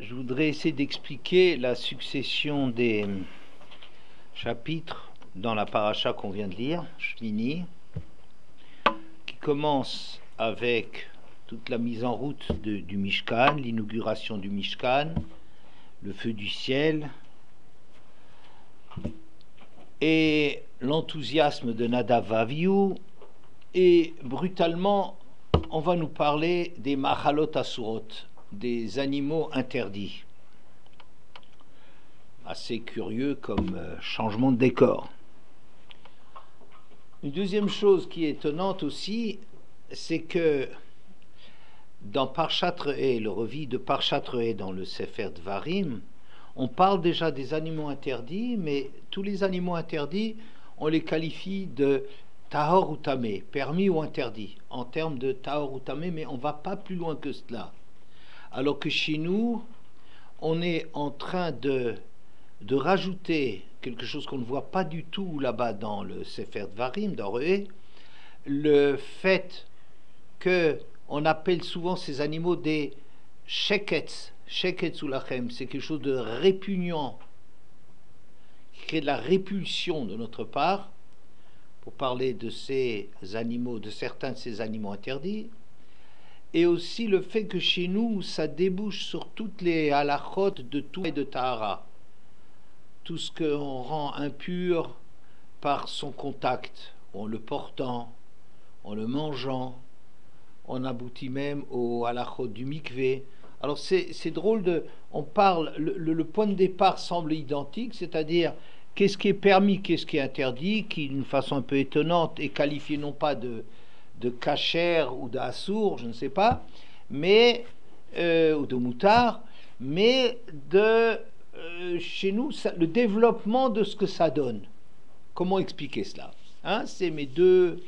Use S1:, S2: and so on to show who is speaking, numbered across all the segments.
S1: Je voudrais essayer d'expliquer la succession des chapitres dans la paracha qu'on vient de lire, Shmini, qui commence avec toute la mise en route du Mishkan, l'inauguration du Mishkan, le feu du ciel, et l'enthousiasme de Nadav Avihu, et brutalement, on va nous parler des Machalot Asurot, des animaux interdits. Assez curieux comme changement de décor. Une deuxième chose qui est étonnante aussi, c'est que dans Parshat Re'eh, le revis de Parshat Re'eh dans le Sefer Dvarim, on parle déjà des animaux interdits, mais tous les animaux interdits, on les qualifie de tahor ou tamé, permis ou interdit, en termes de tahor ou tamé, mais on ne va pas plus loin que cela. Alors que chez nous, on est en train de rajouter quelque chose qu'on ne voit pas du tout là-bas dans le Sefer Dvarim, dans Re'eh, le fait qu'on appelle souvent ces animaux des sheketz, sheketz ou lachem, c'est quelque chose de répugnant, qui crée de la répulsion de notre part, pour parler de ces animaux, de certains de ces animaux interdits, et aussi le fait que chez nous, ça débouche sur toutes les halachot de tout et de tahara. Tout ce qu'on rend impur par son contact, en le portant, en le mangeant, on aboutit même au halachot du mikvé. Alors c'est drôle, on parle, le point de départ semble identique, c'est-à-dire qu'est-ce qui est permis, qu'est-ce qui est interdit, qui d'une façon un peu étonnante est qualifié non pas de kasher ou d'assour, je ne sais pas, mais ou de moutard, mais de chez nous, le développement de ce que ça donne. Comment expliquer cela, hein? C'est mes deux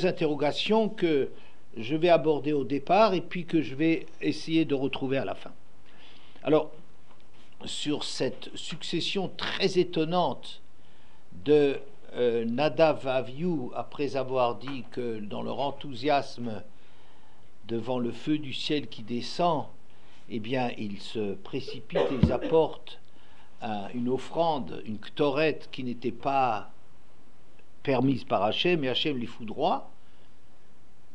S1: interrogations que je vais aborder au départ et puis que je vais essayer de retrouver à la fin. Alors, sur cette succession très étonnante de Nadav Avihu, après avoir dit que dans leur enthousiasme devant le feu du ciel qui descend, eh bien, ils se précipitent et ils apportent une offrande, une ktoret qui n'était pas permise par Hachem, et Hachem les foudroie.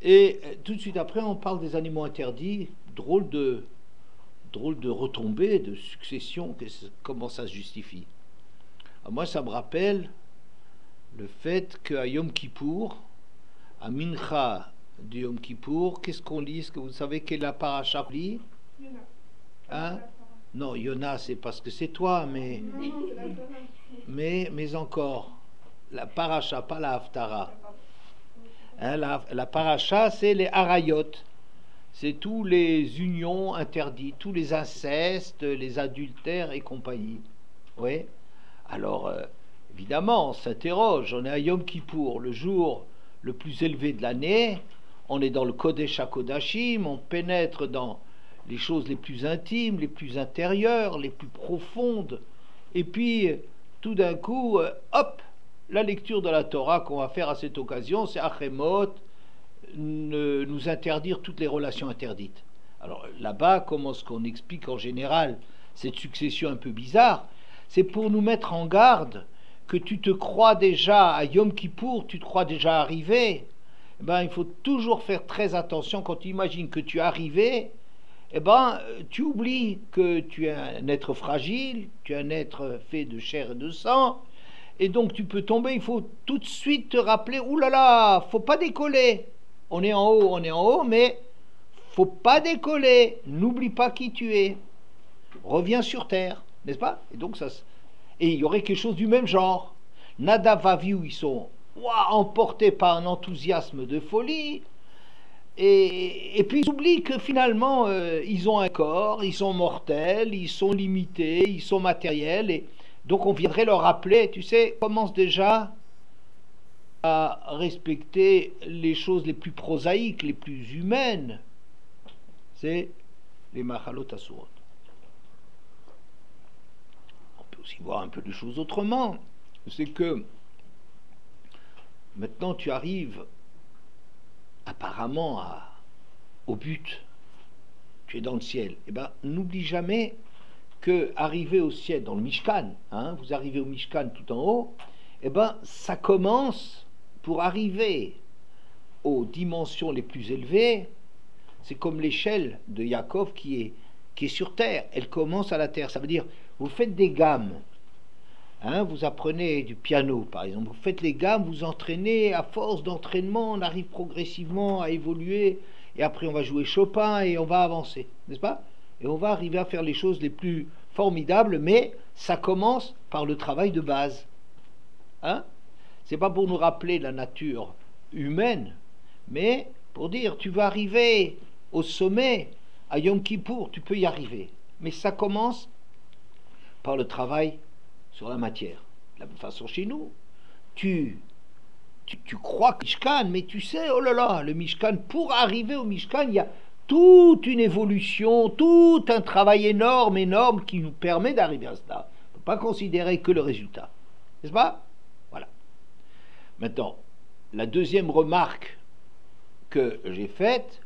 S1: Et tout de suite après, on parle des animaux interdits, drôle de retombée, de succession, comment ça se justifie. Alors moi, ça me rappelle le fait qu'à Yom Kippour, à Mincha de Yom Kippour, qu'est-ce qu'on lit? Est-ce que vous savez quelle est la paracha qu'on lit? Hein? Non, Yona, c'est parce que c'est toi, mais encore, la paracha, pas la haftara. Hein, la paracha, c'est les harayot, c'est tous les unions interdites, tous les incestes, les adultères et compagnie. Oui. Alors, évidemment, on s'interroge, on est à Yom Kippour, le jour le plus élevé de l'année, on est dans le Kodesh HaKodashim, on pénètre dans les choses les plus intimes, les plus intérieures, les plus profondes, et puis tout d'un coup, hop, la lecture de la Torah qu'on va faire à cette occasion, c'est Achemot, nous interdire toutes les relations interdites. Alors là-bas, comment est-ce qu'on explique en général cette succession un peu bizarre? C'est pour nous mettre en garde que tu te crois déjà à Yom Kippour, tu te crois déjà arrivé. Eh ben, il faut toujours faire très attention quand tu imagines que tu es arrivé. Eh ben, tu oublies que tu es un être fragile, tu es un être fait de chair et de sang, et donc tu peux tomber. Il faut tout de suite te rappeler, oulala, faut pas décoller. On est en haut, mais faut pas décoller. N'oublie pas qui tu es. Reviens sur terre, n'est-ce pas? Et donc et il y aurait quelque chose du même genre. Nadav Avihu, ils sont emportés par un enthousiasme de folie. Et puis ils oublient que finalement ils ont un corps, ils sont mortels, ils sont limités, ils sont matériels, et donc on viendrait leur rappeler, tu sais, commence déjà à respecter les choses les plus prosaïques, les plus humaines, c'est les machalot asurot. On peut aussi voir un peu de choses autrement, c'est que maintenant tu arrives apparemment au but. tu es dans le ciel, eh ben, n'oublie jamais que arriver au ciel, dans le Mishkan, hein, vous arrivez au Mishkan tout en haut, eh ben, ça commence pour arriver aux dimensions les plus élevées. C'est comme l'échelle de Yaakov qui est sur terre, elle commence à la terre. Ça veut dire, vous faites des gammes, hein, vous apprenez du piano par exemple, vous faites les gammes, vous entraînez, à force d'entraînement, on arrive progressivement à évoluer, et après on va jouer Chopin et on va avancer, n'est-ce pas? Et on va arriver à faire les choses les plus formidables, mais ça commence par le travail de base. Hein? C'est pas pour nous rappeler la nature humaine, mais pour dire, tu vas arriver au sommet, à Yom Kippour, tu peux y arriver. Mais ça commence par le travail sur la matière. De la même façon chez nous, tu crois que Mishkan, mais tu sais, oh là là, le Mishkan, pour arriver au Mishkan, il y a toute une évolution, tout un travail énorme, énorme, qui nous permet d'arriver à cela. On ne peut pas considérer que le résultat. N'est-ce pas? Voilà. Maintenant, la deuxième remarque que j'ai faite,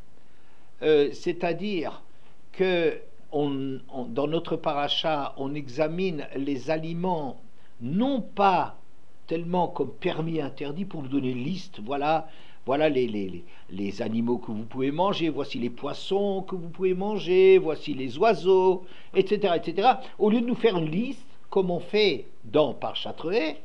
S1: c'est-à-dire que dans notre paracha, on examine les aliments non pas tellement comme permis et interdit pour nous donner une liste, voilà les animaux que vous pouvez manger, voici les poissons que vous pouvez manger, voici les oiseaux, etc., etc. Au lieu de nous faire une liste, comme on fait dans Parashat Re'eh,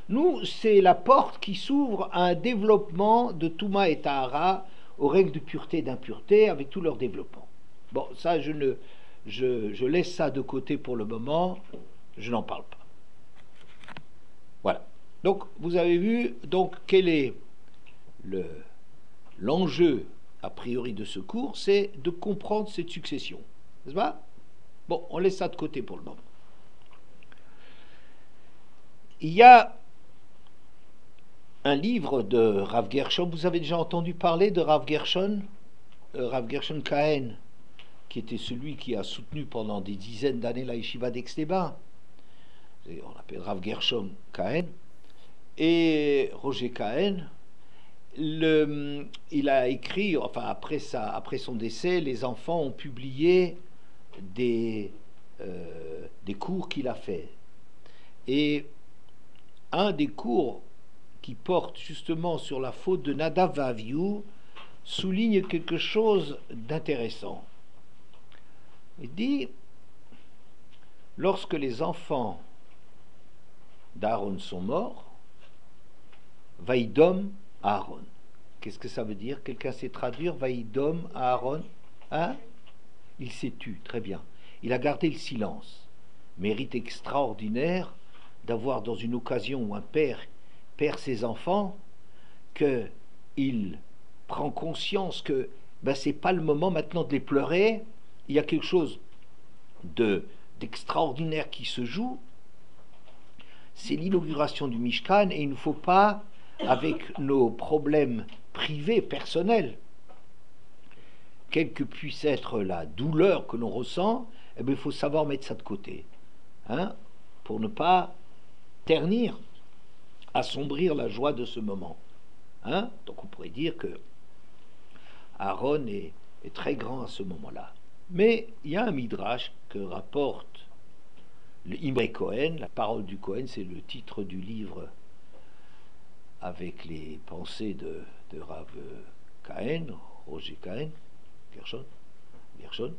S1: nous, c'est la porte qui s'ouvre à un développement de Touma et Tahara, aux règles de pureté et d'impureté, avec tout leur développement. Bon, ça, je laisse ça de côté pour le moment, je n'en parle pas. Voilà. Donc, vous avez vu, donc, quel est l'enjeu, a priori, de ce cours, c'est de comprendre cette succession. N'est-ce pas? Bon, on laisse ça de côté pour le moment. Il y a un livre de Rav Gershon. Vous avez déjà entendu parler de Rav Gershon Kahen, qui était celui qui a soutenu pendant des dizaines d'années la yeshiva d'Aix-les-Bains. On l'appelle Rav Gershon Kahen. Et Roger Kahen, il a écrit, enfin après son décès, les enfants ont publié des cours qu'il a fait. Et un des cours qui porte justement sur la faute de Nadav Avihu souligne quelque chose d'intéressant. Il dit, lorsque les enfants d'Aaron sont morts, Vaïdom Aaron. Qu'est-ce que ça veut dire? Quelqu'un sait traduire Vaïdom Aaron? Hein? Il s'est tu, très bien. Il a gardé le silence. Mérite extraordinaire d'avoir, dans une occasion où un père perd ses enfants, qu'il prend conscience que c'est pas le moment maintenant de les pleurer. Il y a quelque chose d'extraordinaire qui se joue. C'est l'inauguration du Mishkan, et il ne faut pas, avec nos problèmes privés, personnels, quelle que puisse être la douleur que l'on ressent, il faut savoir mettre ça de côté, hein, pour ne pas ternir, assombrir la joie de ce moment. Hein. Donc on pourrait dire que Aaron est très grand à ce moment-là. Mais il y a un midrash que rapporte le Imre Cohen, la parole du Cohen, c'est le titre du livre avec les pensées de Rav Kahen, Roger Kahen, Gershon,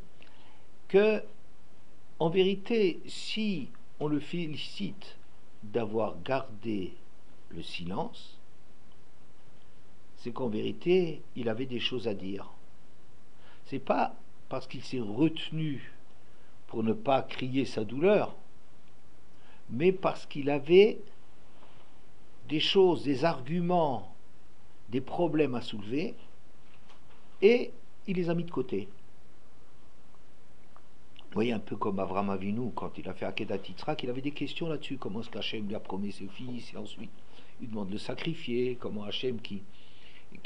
S1: que en vérité, si on le félicite d'avoir gardé le silence, c'est qu'en vérité, il avait des choses à dire. C'est pas parce qu'il s'est retenu pour ne pas crier sa douleur, mais parce qu'il avait des choses, des arguments, des problèmes à soulever, et il les a mis de côté. Vous voyez, un peu comme Avraham Avinu, quand il a fait Akedat Yitzhak, il avait des questions là-dessus. Comment est-ce qu'Hachem lui a promis ses fils, et ensuite il demande de le sacrifier. Comment Hachem, qui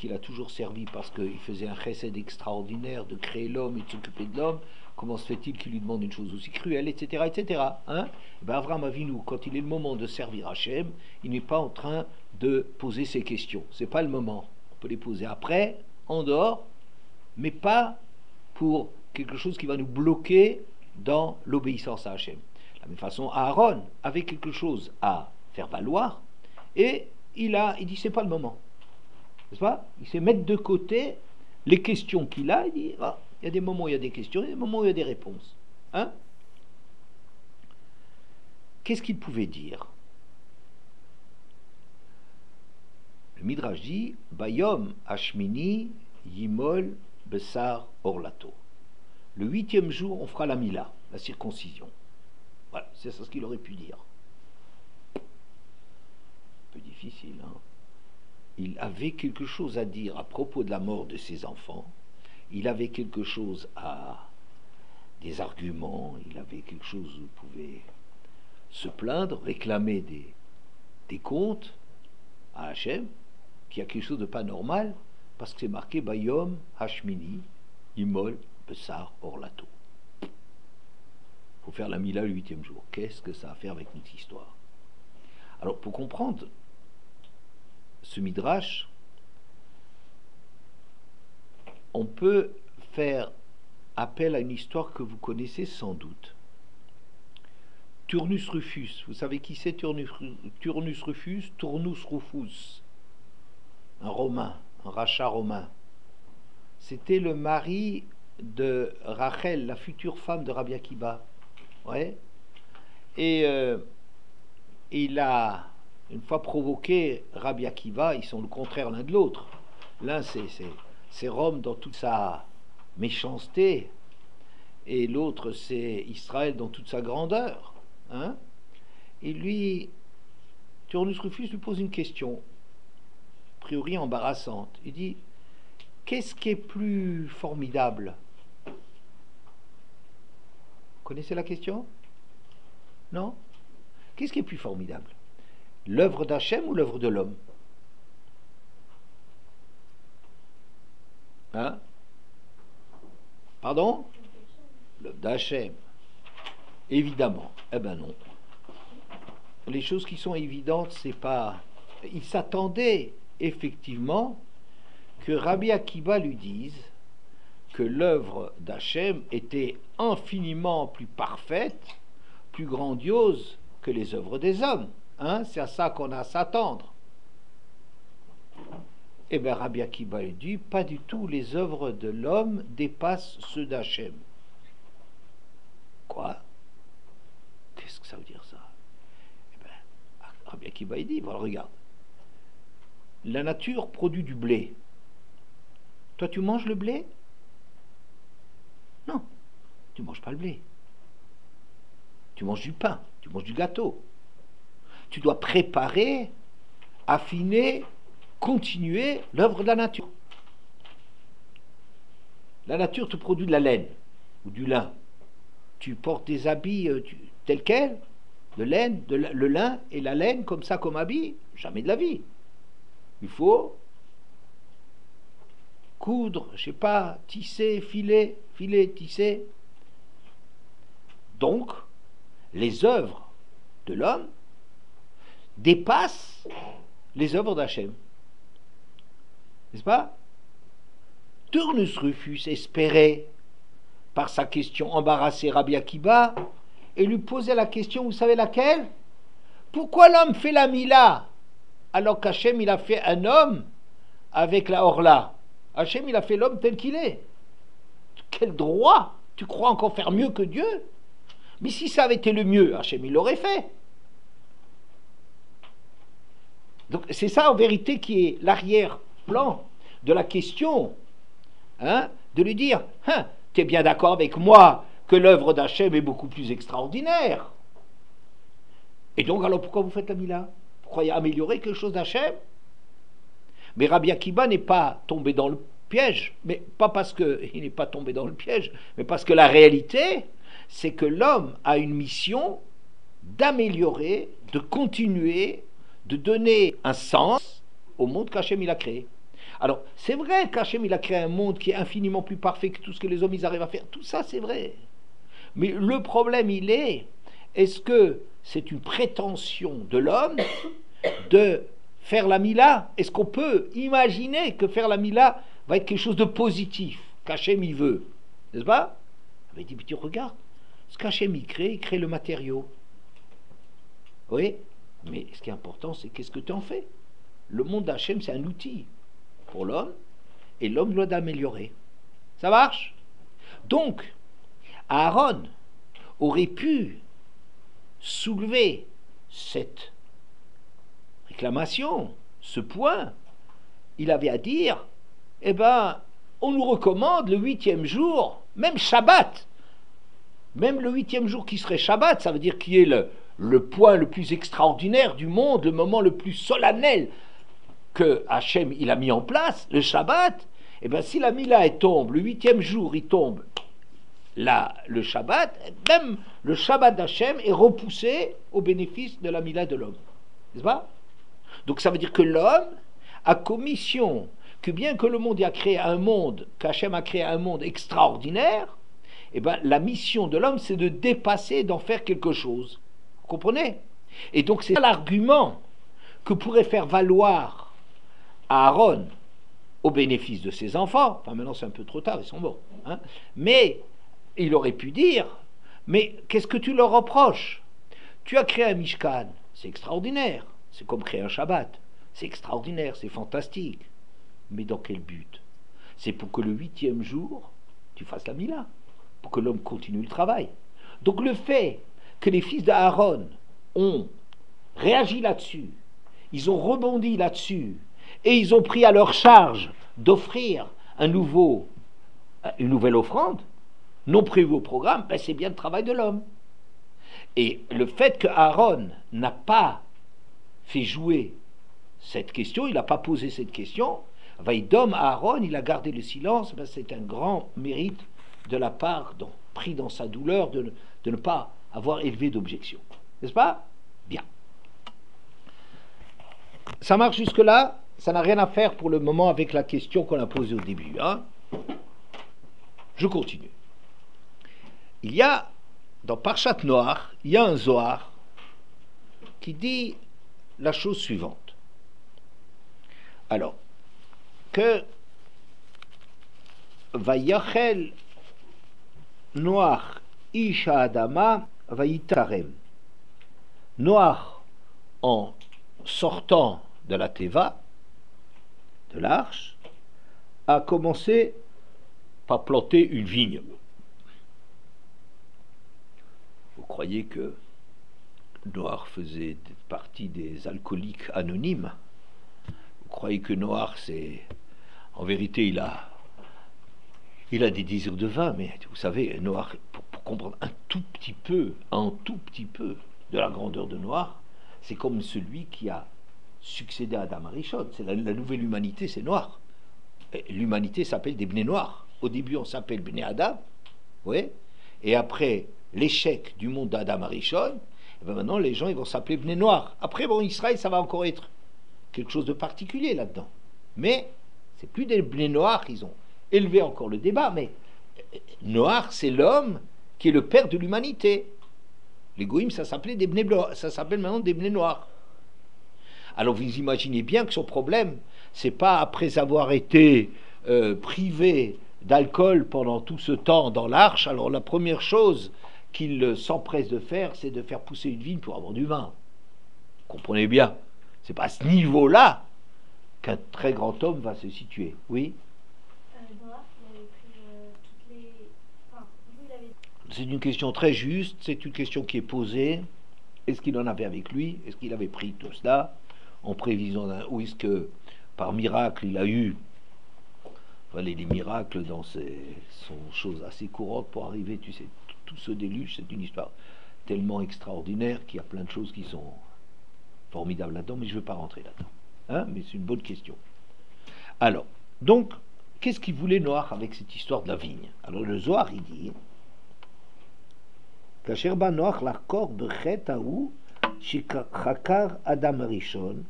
S1: l'a toujours servi parce qu'il faisait un chesed extraordinaire de créer l'homme et de s'occuper de l'homme, comment se fait-il qu'il lui demande une chose aussi cruelle, etc., etc. Hein? Avraham Avinu, quand il est le moment de servir Hachem, il n'est pas en train de poser ses questions. C'est pas le moment. On peut les poser après, en dehors, mais pas pour quelque chose qui va nous bloquer dans l'obéissance à Hachem. De la même façon, Aaron avait quelque chose à faire valoir, et il dit c'est pas le moment, n'est-ce pas? Il sait mettre de côté les questions qu'il a. Il dit il y a des moments où il y a des questions, il y a des moments où il y a des réponses. Hein? Qu'est-ce qu'il pouvait dire? Le Midrash dit Bayom Hashmini Yimol Besar Orlato. Le 8e jour, on fera la Mila, la circoncision. Voilà, c'est ça ce qu'il aurait pu dire. Un peu difficile, hein? Il avait quelque chose à dire à propos de la mort de ses enfants. Il avait quelque chose des arguments. Il avait quelque chose où il pouvait se plaindre, réclamer des comptes à Hachem, qui a quelque chose de pas normal, parce que c'est marqué Bayom Hashmini Imol Besar Orlato. Il faut faire la Mila le 8e jour. Qu'est-ce que ça a à faire avec notre histoire? Alors, pour comprendre ce Midrash, on peut faire appel à une histoire que vous connaissez sans doute. Turnus Rufus, vous savez qui c'est Turnus Rufus? Turnus Rufus, un Romain, un rachat romain. C'était le mari de Rachel, la future femme de Rabbi Akiva. Ouais. Et il a une fois provoqué Rabbi Akiva. Ils sont le contraire l'un de l'autre. L'un c'est Rome dans toute sa méchanceté, et l'autre c'est Israël dans toute sa grandeur. Hein? Et lui, Turnus Rufus lui pose une question, a priori embarrassante. Il dit: qu'est-ce qui est plus formidable? Vous connaissez la question? Non? Qu'est-ce qui est plus formidable? L'œuvre d'Hachem ou l'œuvre de l'homme? Hein? Pardon? L'œuvre d'Hachem. Évidemment. Eh ben non. Les choses qui sont évidentes, c'est pas... Il s'attendait effectivement que Rabbi Akiva lui dise que l'œuvre d'Hachem était infiniment plus parfaite, plus grandiose que les œuvres des hommes. Hein? C'est à ça qu'on a à s'attendre. Eh bien, Rabbi Akiva lui dit, pas du tout, les œuvres de l'homme dépassent ceux d'Hachem. Quoi? Qu'est-ce que ça veut dire ça? Eh bien, Rabbi Akiva dit, voilà, regarde. La nature produit du blé. Toi, tu manges le blé? Non, tu manges pas le blé. Tu manges du pain, tu manges du gâteau. Tu dois préparer, affiner, continuer l'œuvre de la nature. La nature te produit de la laine ou du lin. Tu portes des habits tels quels, le lin et la laine comme ça, comme habit, jamais de la vie. Il faut coudre, je sais pas, tisser, filer, tisser. Donc, les œuvres de l'homme dépassent les œuvres d'Hachem. N'est-ce pas? Turnus Rufus espérait, par sa question, embarrasser Rabbi Akiva et lui posait la question, vous savez laquelle? Pourquoi l'homme fait la Mila alors qu'Hachem il a fait un homme avec la Orla? Hachem il a fait l'homme tel qu'il est. Quel droit? Tu crois encore faire mieux que Dieu? Mais si ça avait été le mieux, Hachem il l'aurait fait. Donc c'est ça en vérité qui est l'arrière-plan de la question, hein, de lui dire, hein, tu es bien d'accord avec moi que l'œuvre d'Hachem est beaucoup plus extraordinaire. Et donc alors pourquoi vous faites la Mila? Vous croyez améliorer quelque chose d'Hachem? Mais Rabbi Akiva n'est pas tombé dans le piège, mais pas parce qu'il n'est pas tombé dans le piège, mais parce que la réalité, c'est que l'homme a une mission d'améliorer, de continuer, de donner un sens au monde qu'Hachem il a créé. Alors, c'est vrai qu'Hachem il a créé un monde qui est infiniment plus parfait que tout ce que les hommes ils arrivent à faire. Tout ça, c'est vrai. Mais le problème, il est-ce que c'est une prétention de l'homme de faire la Mila? Est-ce qu'on peut imaginer que faire la Mila va être quelque chose de positif, qu'Hachem il veut? N'est-ce pas? Il dit, mais tu regardes, ce qu'Hachem il crée le matériau. Oui, mais ce qui est important, c'est qu'est-ce que tu en fais. Le monde d'Hachem, c'est un outil pour l'homme, et l'homme doit l'améliorer. Ça marche? Donc, Aaron aurait pu soulever cette réclamation, ce point. Il avait à dire, eh ben, on nous recommande le 8e jour, même Shabbat. Même le 8e jour qui serait Shabbat, ça veut dire qu'il est le point le plus extraordinaire du monde, le moment le plus solennel que Hachem il a mis en place, le Shabbat. Eh bien, si la Mila elle tombe, le 8e jour il tombe, là, le Shabbat, même le Shabbat d'Hachem est repoussé au bénéfice de la Mila de l'homme. N'est-ce pas? Donc ça veut dire que l'homme a commission, que bien que le monde a créé un monde, qu'Hachem a créé un monde extraordinaire, eh ben, la mission de l'homme, c'est de dépasser, d'en faire quelque chose. Vous comprenez? Et donc c'est l'argument que pourrait faire valoir Aaron au bénéfice de ses enfants. Enfin maintenant c'est un peu trop tard, ils sont morts. Hein, mais il aurait pu dire, mais qu'est-ce que tu leur reproches? Tu as créé un Mishkan, c'est extraordinaire. C'est comme créer un Shabbat. C'est extraordinaire, c'est fantastique. Mais dans quel but? C'est pour que le 8e jour, tu fasses la Mila. Pour que l'homme continue le travail. Donc le fait que les fils d'Aaron ont réagi là-dessus, ils ont rebondi là-dessus, et ils ont pris à leur charge d'offrir une nouvelle offrande, non prévue au programme, ben c'est bien le travail de l'homme. Et le fait que Aaron n'a pas fait jouer cette question, il n'a pas posé cette question, Vaïdom Aaron, il a gardé le silence, ben c'est un grand mérite de la part, pris dans sa douleur, de ne pas avoir élevé d'objection. N'est-ce pas? Bien. Ça marche jusque-là? Ça n'a rien à faire pour le moment avec la question qu'on a posée au début. Hein? Je continue. Il y a, dans Parshat Noach, il y a un Zohar qui dit la chose suivante. Alors, que Vayachel Noach Isha Adama Vayitarem. Noach, en sortant de la Teva, de l'arche, a commencé par planter une vigne. Vous croyez que Noach faisait partie des alcooliques anonymes? Vous croyez que Noach, c'est... En vérité, il a des désirs de vin, mais vous savez, Noach, pour comprendre un tout petit peu de la grandeur de Noach, c'est comme celui qui a succédé à Adam Arishon. C'est la nouvelle humanité, c'est Noach. L'humanité s'appelle des Bnei Noach. Au début, on s'appelle Bnei Adam, oui, et après l'échec du monde d'Adam Arishon, et ben maintenant les gens ils vont s'appeler Bnei Noach. Après, bon, Israël, ça va encore être quelque chose de particulier là-dedans. Mais c'est plus des Bnei Noach, ils ont élevé encore le débat, mais Noach, c'est l'homme qui est le père de l'humanité. Les Goïms, ça s'appelait des Bnei Noach, ça s'appelle maintenant des Bnei Noach. Alors vous imaginez bien que son problème, c'est pas après avoir été privé d'alcool pendant tout ce temps dans l'arche, alors la première chose qu'il s'empresse de faire, c'est de faire pousser une vigne pour avoir du vin. Vous comprenez bien, c'est pas à ce niveau-là qu'un très grand homme va se situer. Oui. C'est une question très juste, c'est une question qui est posée. Est-ce qu'il en avait avec lui? Est-ce qu'il avait pris tout cela en prévision d'un... Ou est-ce que par miracle il a eu... Les miracles dans sont choses assez courantes pour arriver, tu sais, tout ce déluge, c'est une histoire tellement extraordinaire qu'il y a plein de choses qui sont formidables là-dedans, mais je ne vais pas rentrer là-dedans. Hein, mais c'est une bonne question. Alors, donc, qu'est-ce qu'il voulait Noach avec cette histoire de la vigne? Alors le Zohar, il dit... כאשר בא נוח לחקור בחטא ההוא שחקר אדם הראשון,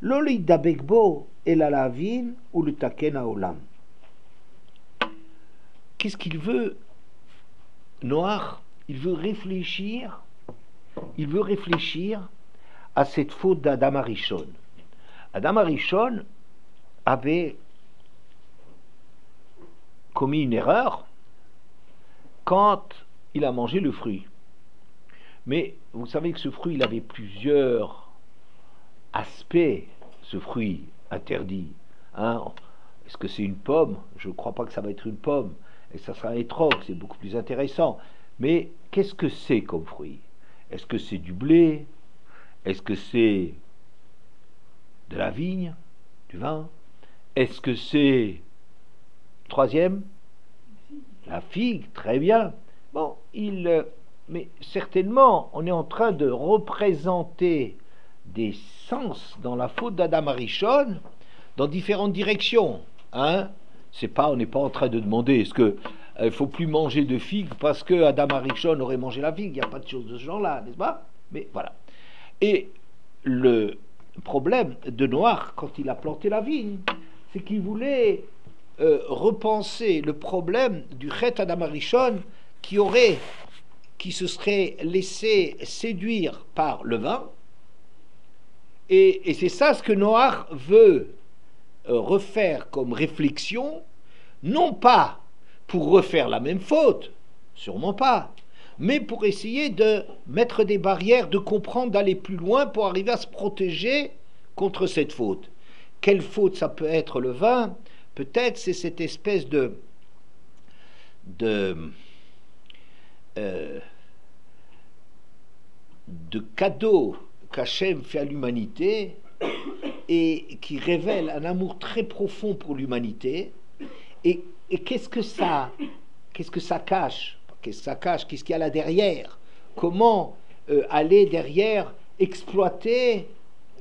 S1: לא להידבק בו, אלא להבין ולתקן העולם. Qu'est-ce qu'il veut, Noach? Il veut réfléchir à cette faute d'Adam Arishon. Adam Arishon avait commis une erreur quand il a mangé le fruit. Mais vous savez que ce fruit, il avait plusieurs aspects, ce fruit interdit. Hein? Est-ce que c'est une pomme? Je ne crois pas que ça va être une pomme. Et ça sera un étrog, c'est beaucoup plus intéressant. Mais qu'est-ce que c'est comme fruit? Est-ce que c'est du blé? Est-ce que c'est de la vigne? Du vin? Est-ce que c'est, troisième, la figue? Très bien. Bon, mais certainement, on est en train de représenter des sens dans la faute d'Adam Arishon dans différentes directions. Hein? On n'est pas en train de demander est-ce que il faut plus manger de figues parce que Adam Arishon aurait mangé la figue. Il n'y a pas de chose de ce genre-là, n'est-ce pas? Mais voilà. Et le problème de Noach, quand il a planté la vigne, c'est qu'il voulait repenser le problème du Chet Adam Arishon qui se serait laissé séduire par le vin. Et c'est ça ce que Noach veut refaire comme réflexion, non pas pour refaire la même faute, sûrement pas, mais pour essayer de mettre des barrières, de comprendre, d'aller plus loin pour arriver à se protéger contre cette faute. Quelle faute ça peut être le vin? Peut-être c'est cette espèce de cadeau qu'Hachem fait à l'humanité et qui révèle un amour très profond pour l'humanité. Et qu'est-ce que ça cache? Qu'est-ce qu'il y a là derrière? Comment aller derrière, exploiter,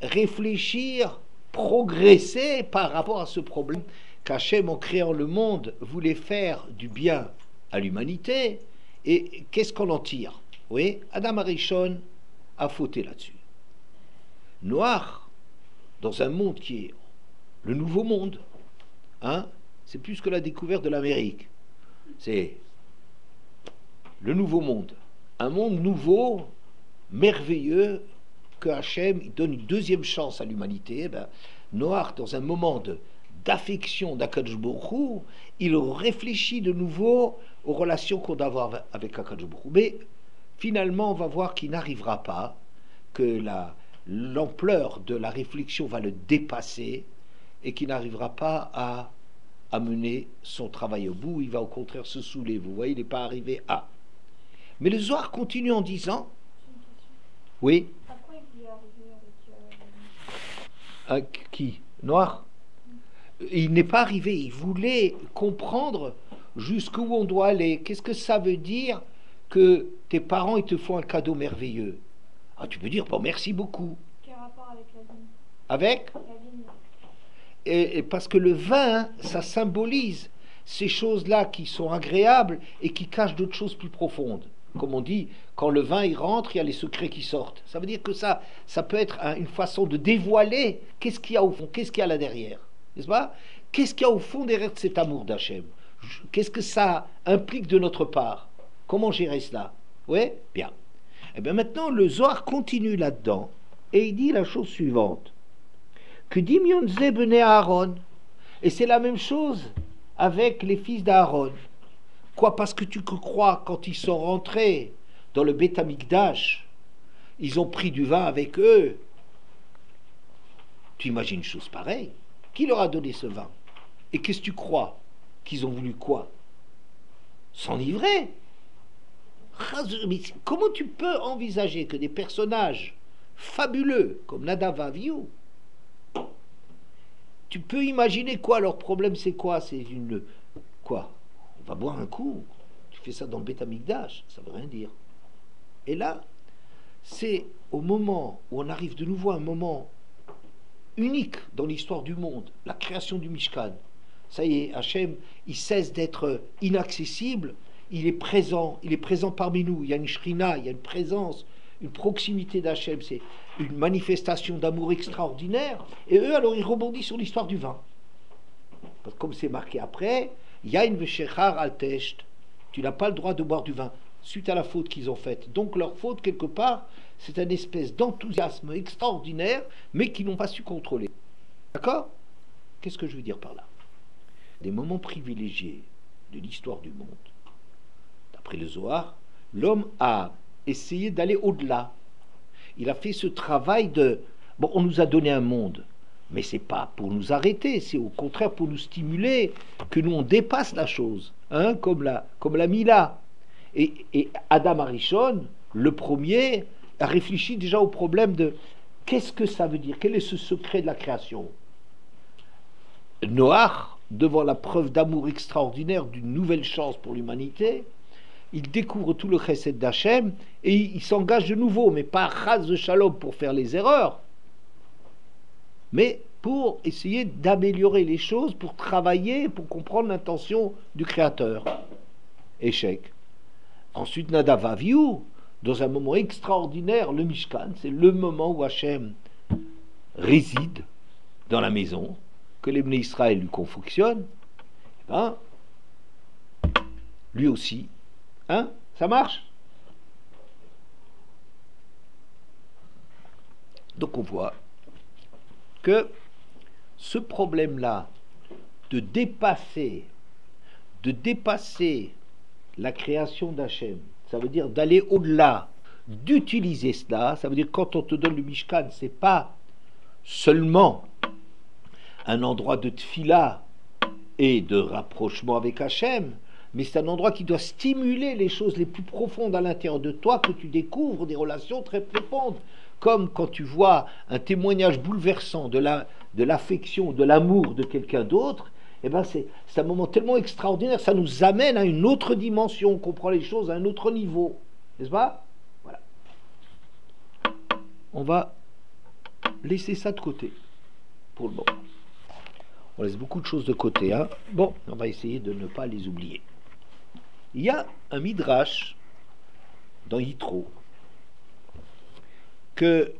S1: réfléchir, progresser par rapport à ce problème qu'Hachem, en créant le monde, voulait faire du bien à l'humanité. Et qu'est-ce qu'on en tire? Oui, Adam Arishon a fauté là-dessus. Noir, dans un monde qui est le nouveau monde, hein, c'est plus que la découverte de l'Amérique. C'est le nouveau monde. Un monde nouveau, merveilleux, que Hachem donne une deuxième chance à l'humanité. Noach, dans un moment d'affection d'Akadosh Baruch Hu, il réfléchit de nouveau aux relations qu'on doit avoir avec Akadosh Baruch Hu. Mais finalement, on va voir qu'il n'arrivera pas, que l'ampleur de la réflexion va le dépasser et qu'il n'arrivera pas à mener son travail au bout. Il va au contraire se saouler. Vous voyez, il n'est pas arrivé à. Mais le Zohar continue en disant... Oui.
S2: À quoi il est arrivé avec...
S1: Qui? Noir? Il n'est pas arrivé. Il voulait comprendre jusqu'où on doit aller. Qu'est-ce que ça veut dire que tes parents ils te font un cadeau merveilleux? Ah, tu peux dire, bon, merci beaucoup.
S2: Quel rapport avec la vigne?
S1: Avec?
S2: La vigne.
S1: Et parce que le vin, ça symbolise ces choses-là qui sont agréables et qui cachent d'autres choses plus profondes. Comme on dit, quand le vin il rentre, il y a les secrets qui sortent. Ça veut dire que ça peut être une façon de dévoiler qu'est-ce qu'il y a au fond, qu'est-ce qu'il y a là derrière. N'est-ce pas? Qu'est-ce qu'il y a au fond derrière cet amour d'Hachem? Qu'est-ce que ça implique de notre part? Comment gérer cela? Oui? Bien. Et bien maintenant, le Zohar continue là-dedans et il dit la chose suivante. Que Dimion Ze Bene Aaron. Et c'est la même chose avec les fils d'Aaron. Quoi? Parce que tu crois, quand ils sont rentrés dans le Beth Amikdash, ils ont pris du vin avec eux. Tu imagines une chose pareille? Qui leur a donné ce vin? Et qu'est-ce que tu crois? Qu'ils ont voulu quoi? S'enivrer? Mais comment tu peux envisager que des personnages fabuleux comme Nadav et Avihu, tu peux imaginer quoi? Leur problème c'est quoi? C'est une... Quoi? On va boire un coup. Tu fais ça dans le Beth Amikdash, ça veut rien dire. Et là, c'est au moment où on arrive de nouveau à un moment unique dans l'histoire du monde, la création du Mishkan. Ça y est, Hachem, il cesse d'être inaccessible, il est présent parmi nous. Il y a une shrina, il y a une présence, une proximité d'Hachem, c'est une manifestation d'amour extraordinaire. Et eux, alors, ils rebondissent sur l'histoire du vin. Parce que comme c'est marqué après, Yain veshechar al tesht, tu n'as pas le droit de boire du vin, suite à la faute qu'ils ont faite. Donc leur faute, quelque part, c'est une espèce d'enthousiasme extraordinaire, mais qu'ils n'ont pas su contrôler. D'accord? Qu'est-ce que je veux dire par là? Des moments privilégiés de l'histoire du monde, d'après d'après le Zohar, l'homme a essayé d'aller au-delà. Il a fait ce travail de... Bon, on nous a donné un monde, mais c'est pas pour nous arrêter, c'est au contraire pour nous stimuler, que nous on dépasse la chose, hein, comme la Mila. Et Adam Arishon, le premier, a réfléchi déjà au problème de qu'est-ce que ça veut dire, quel est ce secret de la création. Noach, devant la preuve d'amour extraordinaire d'une nouvelle chance pour l'humanité, il découvre tout le chesed d'Hachem et il s'engage de nouveau, mais pas chas de shalom pour faire les erreurs, mais pour essayer d'améliorer les choses, pour travailler, pour comprendre l'intention du Créateur. Échec. Ensuite, Nadav Avihu, dans un moment extraordinaire, le Mishkan, c'est le moment où Hachem réside dans la maison, que les Bnei Israël lui confectionnent. Ben, lui aussi, hein, ça marche. Donc on voit que ce problème-là de dépasser la création d'Hachem, ça veut dire d'aller au-delà, d'utiliser cela, ça veut dire quand on te donne le Mishkan, c'est pas seulement un endroit de tfila et de rapprochement avec Hachem, mais c'est un endroit qui doit stimuler les choses les plus profondes à l'intérieur de toi, que tu découvres des relations très profondes, comme quand tu vois un témoignage bouleversant de l'affection, de l'amour de quelqu'un d'autre. Eh ben c'est un moment tellement extraordinaire, ça nous amène à une autre dimension, on comprend les choses à un autre niveau, n'est-ce pas? Voilà. On va laisser ça de côté pour le moment. On laisse beaucoup de choses de côté, hein. Bon, on va essayer de ne pas les oublier. Il y a un midrash dans Yitro que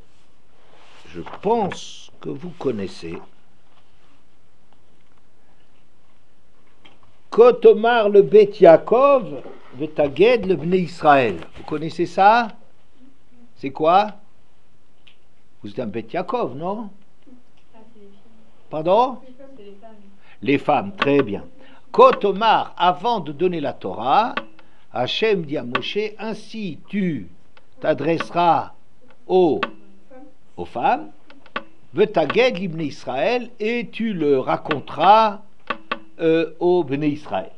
S1: je pense que vous connaissez. Kotomar le Bet Yaakov, Vetaged le Bnei Israël. Vous connaissez ça? C'est quoi? Vous êtes un Bet Yaakov, non? Pardon? Les femmes, très bien. Kotomar, avant de donner la Torah, Hachem dit à Moshe, ainsi tu t'adresseras aux femmes, Vetaged l'Ibn Israël, et tu le raconteras au Bnei Israël.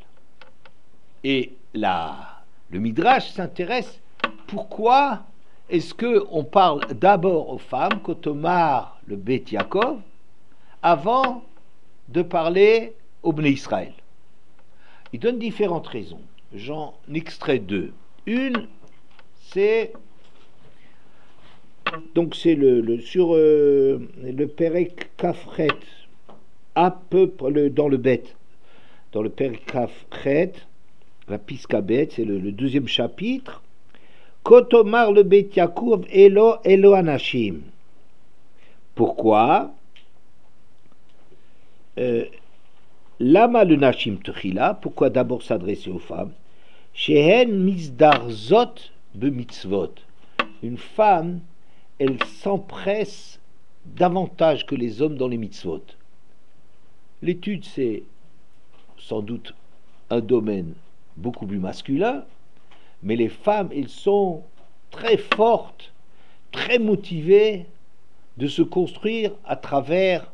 S1: Et le Midrash s'intéresse, pourquoi est-ce qu'on parle d'abord aux femmes, Kotomar le Bet Yaakov, avant de parler au Bnei Israël? Il donne différentes raisons. J'en extrais deux. Une, c'est donc c'est sur le Perek Kafret, à peu près dans le Bet, dans le Perek Kafret, la Piska Bet, c'est le deuxième chapitre. Kotomar le Bet Yaakov Elo Anashim. Pourquoi? Lama le Nashim Techila, pourquoi d'abord s'adresser aux femmes? Shehen Misdarzot Bemitzvot. Une femme, elle s'empresse davantage que les hommes dans les mitzvot. L'étude, c'est sans doute un domaine beaucoup plus masculin, mais les femmes, elles sont très fortes, très motivées de se construire à travers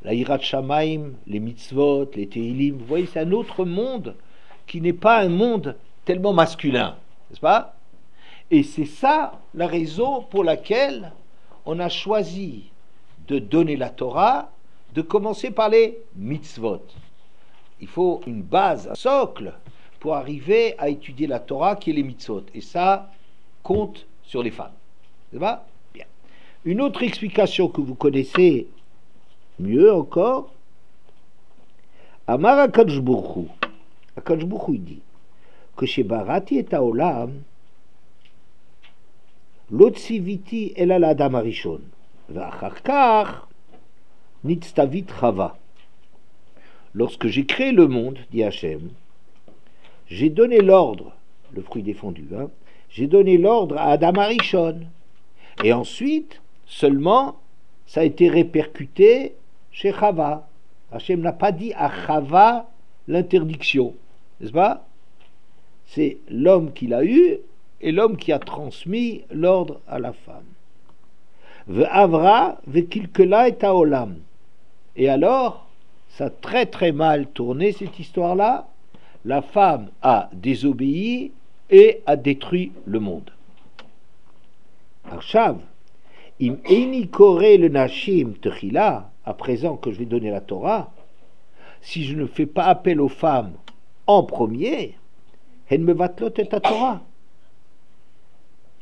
S1: la Hirat Shamaim, les mitzvot, les Tehilim. Vous voyez, c'est un autre monde qui n'est pas un monde tellement masculin, n'est-ce pas? Et c'est ça la raison pour laquelle on a choisi de donner la Torah, de commencer par les mitzvot. Il faut une base, un socle, pour arriver à étudier la Torah qui est les mitzvot. Et ça compte sur les femmes. C'est pas? Bien. Une autre explication que vous connaissez mieux encore, Amar HaKadosh Baruch Hu. HaKadosh Baruch Hu, il dit que chez Barati et Haolam, lo tziviti ela l'Adam Arishon, ve'achar kach nitztavit Chava. Lorsque j'ai créé le monde, dit Hachem, j'ai donné l'ordre, le fruit défendu, hein, j'ai donné l'ordre à Adam Arishon. Et ensuite, seulement, ça a été répercuté chez Chava. Hachem n'a pas dit à Chava l'interdiction, n'est-ce pas? c'est l'homme qui l'a eu et l'homme qui a transmis l'ordre à la femme. Ve'avra ve'kilkela et haolam. Et alors, ça a très très mal tourné cette histoire-là. La femme a désobéi et a détruit le monde. Arshav, im eini kore le nashim techila, à présent que je vais donner la Torah, si je ne fais pas appel aux femmes en premier, hen mevatlot et ta Torah.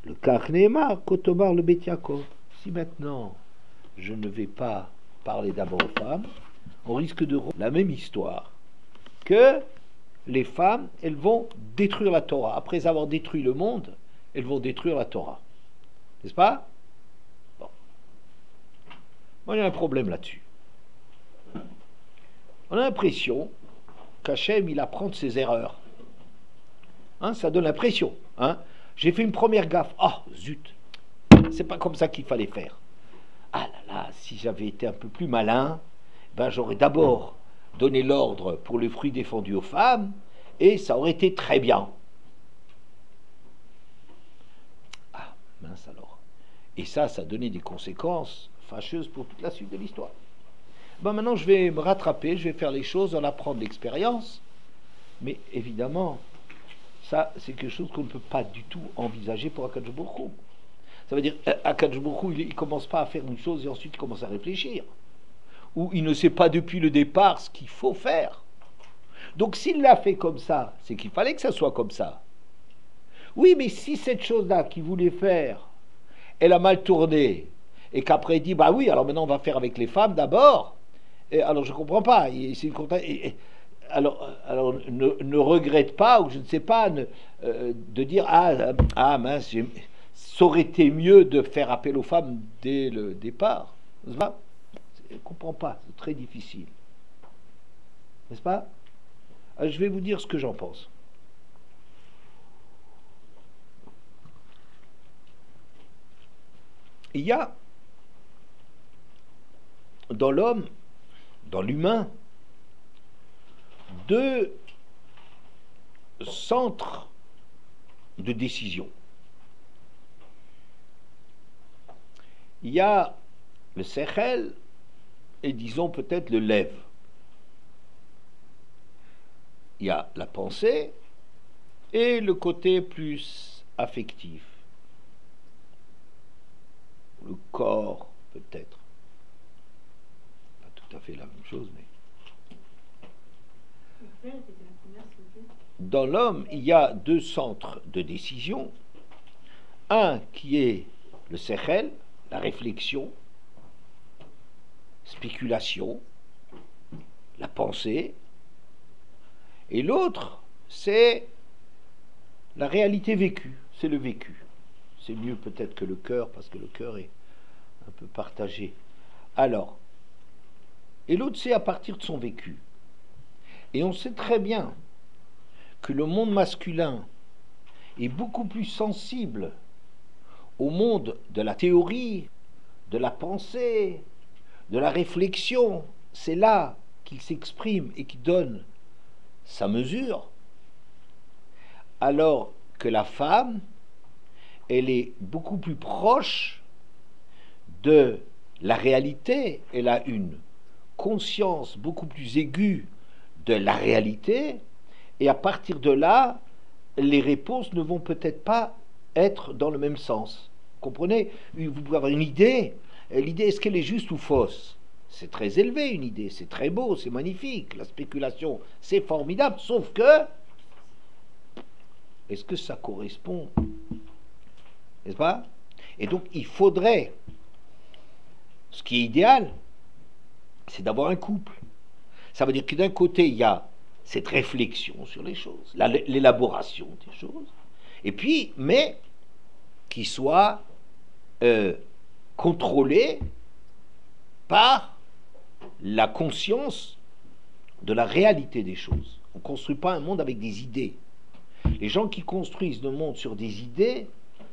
S1: Le kach neemar kotomar le Bet Yaakov. Si maintenant je ne vais pas parler d'abord aux femmes, on risque de la même histoire que les femmes, elles vont détruire la Torah. Après avoir détruit le monde, elles vont détruire la Torah. N'est-ce pas? Bon. Moi, j'ai un problème là-dessus. On a l'impression qu'Hachem, il apprend de ses erreurs. Hein, ça donne l'impression. Hein. J'ai fait une première gaffe. Ah, zut. C'est pas comme ça qu'il fallait faire. Ah là là, si j'avais été un peu plus malin, ben j'aurais d'abord donné l'ordre pour le fruit défendu aux femmes, et ça aurait été très bien. Ah, mince alors. Et ça a donné des conséquences fâcheuses pour toute la suite de l'histoire. Ben maintenant, je vais me rattraper, je vais faire les choses, en apprendre l'expérience, mais évidemment, ça, c'est quelque chose qu'on ne peut pas du tout envisager pour Akadosh Baruch Hu. Ça veut dire, Akadosh Baruch Hu, il ne commence pas à faire une chose et ensuite il commence à réfléchir. Ou il ne sait pas depuis le départ ce qu'il faut faire. Donc s'il l'a fait comme ça, c'est qu'il fallait que ça soit comme ça. Oui, mais si cette chose-là qu'il voulait faire, elle a mal tourné, et qu'après il dit, bah oui, alors maintenant on va faire avec les femmes d'abord, et alors je ne comprends pas. Alors ne regrette pas, ou je ne sais pas, de dire, ah mince, ça aurait été mieux de faire appel aux femmes dès le départ. N'est-ce pas? Je ne comprends pas, c'est très difficile. N'est-ce pas? Alors, je vais vous dire ce que j'en pense. Il y a dans l'homme, dans l'humain, deux centres de décision. Il y a le sechel et disons peut-être le lev. Il y a la pensée et le côté plus affectif. Le corps peut-être. Pas tout à fait la même chose, mais... Dans l'homme, il y a deux centres de décision. Un qui est le sechel, la réflexion, spéculation, la pensée, et l'autre, c'est la réalité vécue, c'est le vécu. C'est mieux peut-être que le cœur, parce que le cœur est un peu partagé. Alors, et l'autre, c'est à partir de son vécu. Et on sait très bien que le monde masculin est beaucoup plus sensible au monde de la théorie, de la pensée, de la réflexion. C'est là qu'il s'exprime et qu'il donne sa mesure, alors que la femme, elle est beaucoup plus proche de la réalité, elle a une conscience beaucoup plus aiguë de la réalité, et à partir de là, les réponses ne vont peut-être pas être dans le même sens. Vous comprenez? Vous pouvez avoir une idée, l'idée, est-ce qu'elle est juste ou fausse? C'est très élevé une idée, c'est très beau, c'est magnifique, la spéculation, c'est formidable, sauf que, est-ce que ça correspond? N'est-ce pas? Et donc, il faudrait, ce qui est idéal, c'est d'avoir un couple. Ça veut dire que d'un côté, il y a cette réflexion sur les choses, l'élaboration des choses, et puis, mais qui soit contrôlée par la conscience de la réalité des choses. On ne construit pas un monde avec des idées. Les gens qui construisent le monde sur des idées,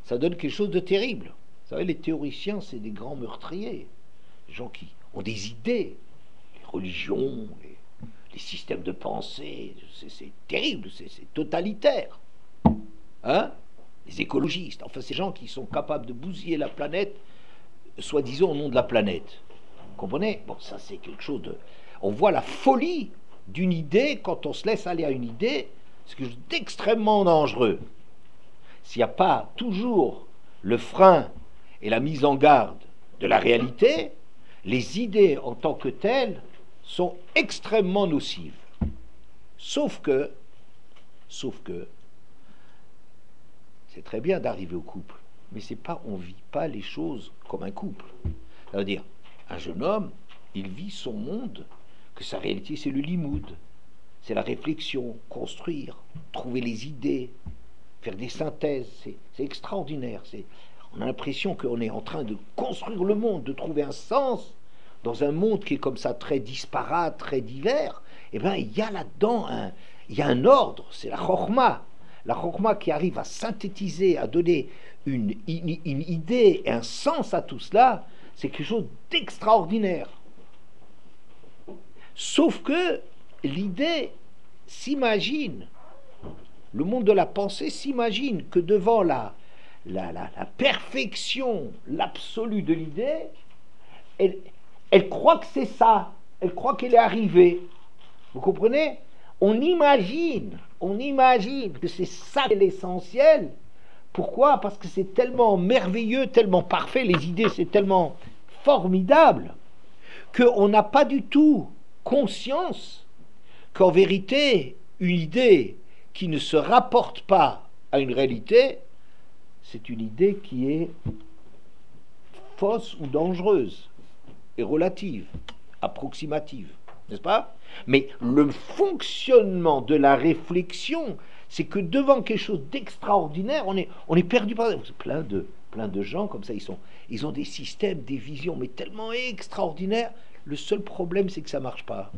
S1: ça donne quelque chose de terrible. Vous savez, les théoriciens, c'est des grands meurtriers. Les gens qui ont des idées, les religions, les systèmes de pensée, c'est terrible, c'est totalitaire. Hein? Les écologistes, enfin ces gens qui sont capables de bousiller la planète, soi-disant au nom de la planète. Vous comprenez? Bon, ça c'est quelque chose de... On voit la folie d'une idée quand on se laisse aller à une idée, c'est quelque chose d'extrêmement dangereux. S'il n'y a pas toujours le frein et la mise en garde de la réalité, les idées en tant que telles sont extrêmement nocives. Sauf que, c'est très bien d'arriver au couple, mais c'est pas, on vit pas les choses comme un couple. Ça veut dire, un jeune homme, il vit son monde, que sa réalité c'est le limoud, c'est la réflexion, construire, trouver les idées, faire des synthèses, c'est extraordinaire. On a l'impression qu'on est en train de construire le monde, de trouver un sens dans un monde qui est comme ça très disparate, très divers. Eh bien, il y a là-dedans il y a un ordre, c'est la chorma. La chorma qui arrive à synthétiser, à donner une idée et un sens à tout cela, c'est quelque chose d'extraordinaire. Sauf que l'idée s'imagine, le monde de la pensée s'imagine que devant la perfection, l'absolu de l'idée, elle croit que c'est ça, elle croit qu'elle est arrivée. Vous comprenez? On imagine que c'est ça l'essentiel. Pourquoi? Parce que c'est tellement merveilleux, tellement parfait, les idées c'est tellement formidable, qu'on n'a pas du tout conscience qu'en vérité, une idée qui ne se rapporte pas à une réalité, c'est une idée qui est fausse ou dangereuse, et relative, approximative, n'est-ce pas? Mais le fonctionnement de la réflexion, c'est que devant quelque chose d'extraordinaire, on est perdu par plein de gens comme ça, ils ont des systèmes, des visions, mais tellement extraordinaires. Le seul problème, c'est que ça marche pas.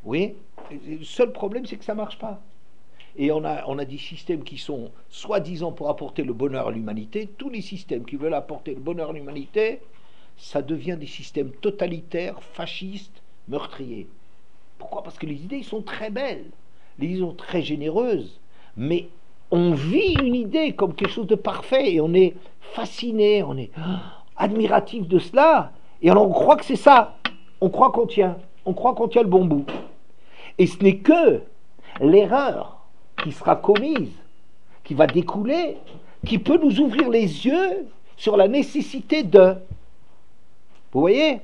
S1: Oui, le seul problème, c'est que ça marche pas. Et on a des systèmes qui sont soi-disant pour apporter le bonheur à l'humanité. Tous les systèmes qui veulent apporter le bonheur à l'humanité, ça devient des systèmes totalitaires, fascistes, meurtriers. Pourquoi? Parce que les idées sont très belles, les idées sont très généreuses, mais on vit une idée comme quelque chose de parfait et on est fasciné, on est admiratif de cela, et alors on croit que c'est ça, on croit qu'on tient le bon bout. Et ce n'est que l'erreur qui sera commise, qui va découler, qui peut nous ouvrir les yeux sur la nécessité de... Vous voyez?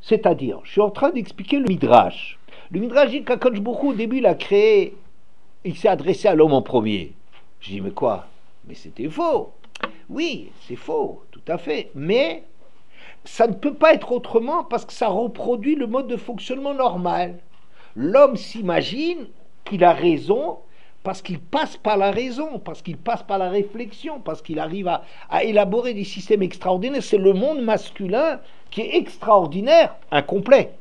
S1: C'est-à-dire, je suis en train d'expliquer le Midrash. Le Midrash dit qu'Akadosh Baruch Hu, au début, il s'est adressé à l'homme en premier. Je dis, mais quoi? Mais c'était faux. Oui, c'est faux, tout à fait. Mais ça ne peut pas être autrement parce que ça reproduit le mode de fonctionnement normal. L'homme s'imagine qu'il a raison parce qu'il passe par la raison, parce qu'il passe par la réflexion, parce qu'il arrive à élaborer des systèmes extraordinaires. C'est le monde masculin qui est extraordinaire, incomplet.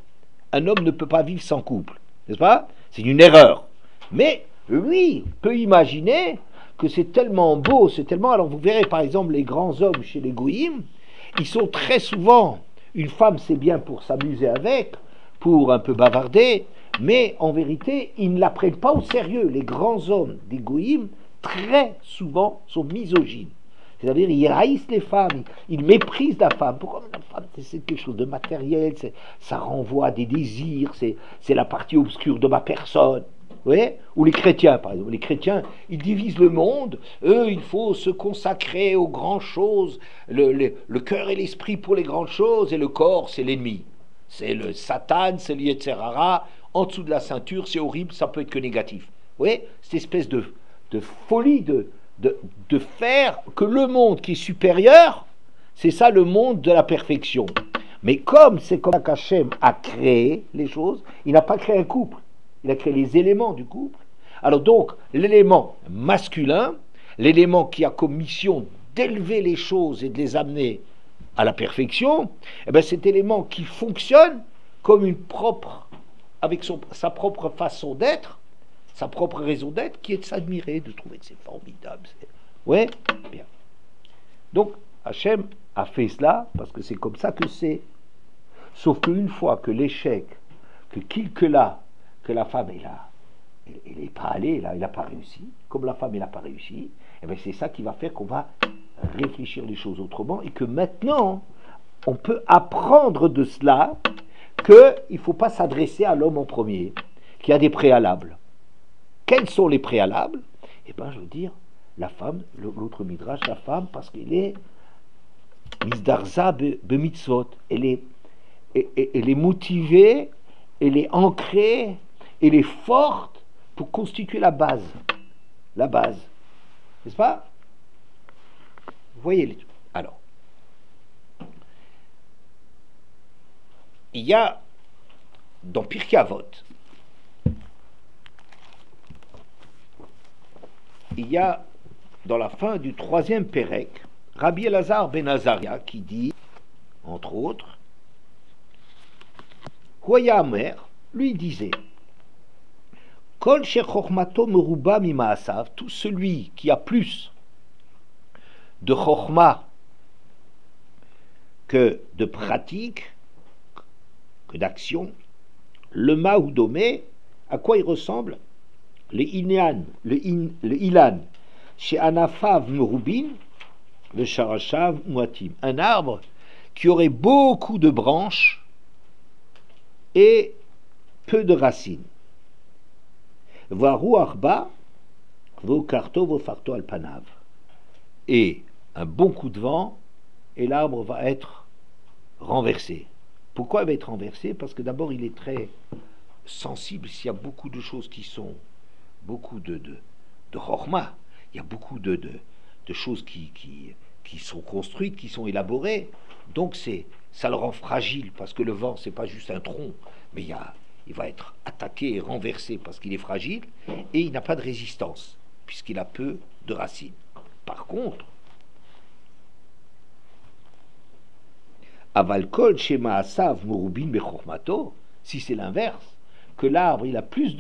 S1: Un homme ne peut pas vivre sans couple, n'est-ce pas? C'est une erreur. Mais lui peut imaginer que c'est tellement beau, c'est tellement... Alors vous verrez par exemple les grands hommes chez les goïms, ils sont très souvent... Une femme c'est bien pour s'amuser avec, pour un peu bavarder, mais en vérité, ils ne la prennent pas au sérieux. Les grands hommes des goïms, très souvent, sont misogynes. C'est-à-dire, ils haïssent les femmes, ils méprisent la femme. Pourquoi la femme, c'est quelque chose de matériel, ça renvoie à des désirs, c'est la partie obscure de ma personne. Vous voyez? Ou les chrétiens, par exemple. Les chrétiens, ils divisent le monde. Eux, il faut se consacrer aux grandes choses. Le cœur et l'esprit pour les grandes choses, et le corps, c'est l'ennemi. C'est le Satan, c'est le Yetzer Hara. En dessous de la ceinture, c'est horrible, ça peut être que négatif. Vous voyez, cette espèce de folie de faire que le monde qui est supérieur, c'est ça le monde de la perfection. Mais comme c'est comme ça qu'Hachem a créé les choses, il n'a pas créé un couple, il a créé les éléments du couple. Alors donc, l'élément masculin, l'élément qui a comme mission d'élever les choses et de les amener à la perfection, eh bien cet élément qui fonctionne comme avec sa propre façon d'être, sa propre raison d'être, qui est de s'admirer, de trouver que c'est formidable. Ouais, bien. Donc, Hachem a fait cela, parce que c'est comme ça que c'est. Sauf qu'une fois que l'échec, que la femme est là, il n'est pas allé, là, il n'a pas réussi. Comme la femme, elle n'a pas réussi, et bien c'est ça qui va faire qu'on va réfléchir les choses autrement et que maintenant, on peut apprendre de cela qu'il ne faut pas s'adresser à l'homme en premier, qu'il y a des préalables. Quels sont les préalables? Eh bien, je veux dire, la femme, l'autre midrash, la femme, parce qu'elle est misdarza bemitzvot, elle est motivée, elle est ancrée, elle est forte pour constituer la base. La base. N'est-ce pas? Vous voyez les trucs. Alors, il y a dans Pirkei Avot, il y a dans la fin du 3e Pérec, Rabbi Elazar ben Azaria qui dit, entre autres, Hoya Amer, lui disait, Kol shechormato meruba mimaasav, tout celui qui a plus de chorma que de pratique, que d'action, le maoudomé, à quoi il ressemble? Le ilan, chez anafav merubin, le sharashav muatim, un arbre qui aurait beaucoup de branches et peu de racines. Varu arba, vo karto vo farto alpanav. Et un bon coup de vent, et l'arbre va être renversé. Pourquoi il va être renversé? Parce que d'abord, il est très sensible. S'il y a beaucoup de choses qui sont, beaucoup de chorma, il y a beaucoup de choses qui sont construites, qui sont élaborées. Donc, ça le rend fragile, parce que le vent, c'est pas juste un tronc, mais il va être attaqué et renversé parce qu'il est fragile, et il n'a pas de résistance, puisqu'il a peu de racines. Par contre, Avalkol Shema Asav Murubin Bechormato, si c'est l'inverse, que l'arbre il a plus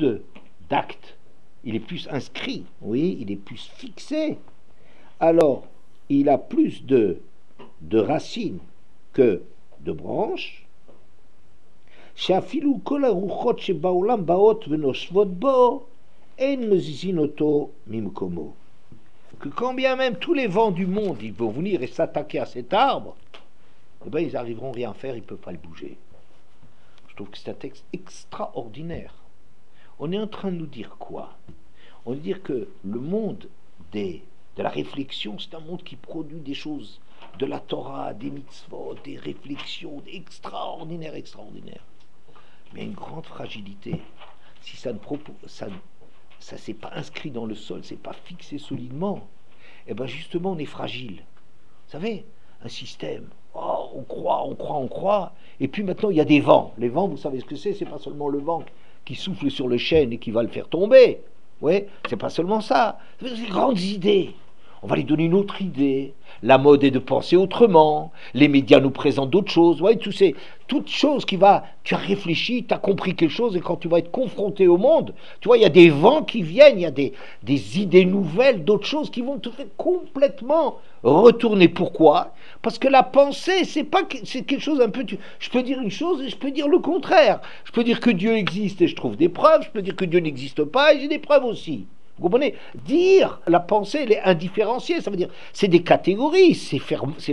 S1: d'actes, il est plus inscrit, oui, il est plus fixé, alors il a plus de racines que de branches. Shafilu kol haruchot shebaolam baot venoshvot bo en mezizin oto mimkomo. Que quand bien même tous les vents du monde ils vont venir et s'attaquer à cet arbre, eh ben, ils n'arriveront rien à faire, ils ne peuvent pas le bouger. Je trouve que c'est un texte extraordinaire. On est en train de nous dire quoi? On veut dire que le monde de la réflexion, c'est un monde qui produit des choses, de la Torah, des mitzvot, des réflexions extraordinaires. Mais il y a une grande fragilité. Si ça s'est pas inscrit dans le sol, c'est pas fixé solidement, et bien justement on est fragile. Vous savez, un système, oh, on croit, et puis maintenant il y a des vents. Les vents, vous savez ce que c'est pas seulement le vent qui souffle sur le chêne et qui va le faire tomber. Ouais, c'est pas seulement ça. C'est des grandes idées. On va lui donner une autre idée. La mode est de penser autrement. Les médias nous présentent d'autres choses. Ouais, toutes choses tu as réfléchi, tu as compris quelque chose, et quand tu vas être confronté au monde, tu vois, il y a des vents qui viennent, il y a des idées nouvelles, d'autres choses qui vont te faire complètement retourner. Pourquoi? Parce que la pensée, c'est quelque chose un peu... Je peux dire une chose et je peux dire le contraire. Je peux dire que Dieu existe et je trouve des preuves. Je peux dire que Dieu n'existe pas et j'ai des preuves aussi. Vous comprenez? Dire la pensée, elle est indifférenciée, ça veut dire c'est des catégories, c'est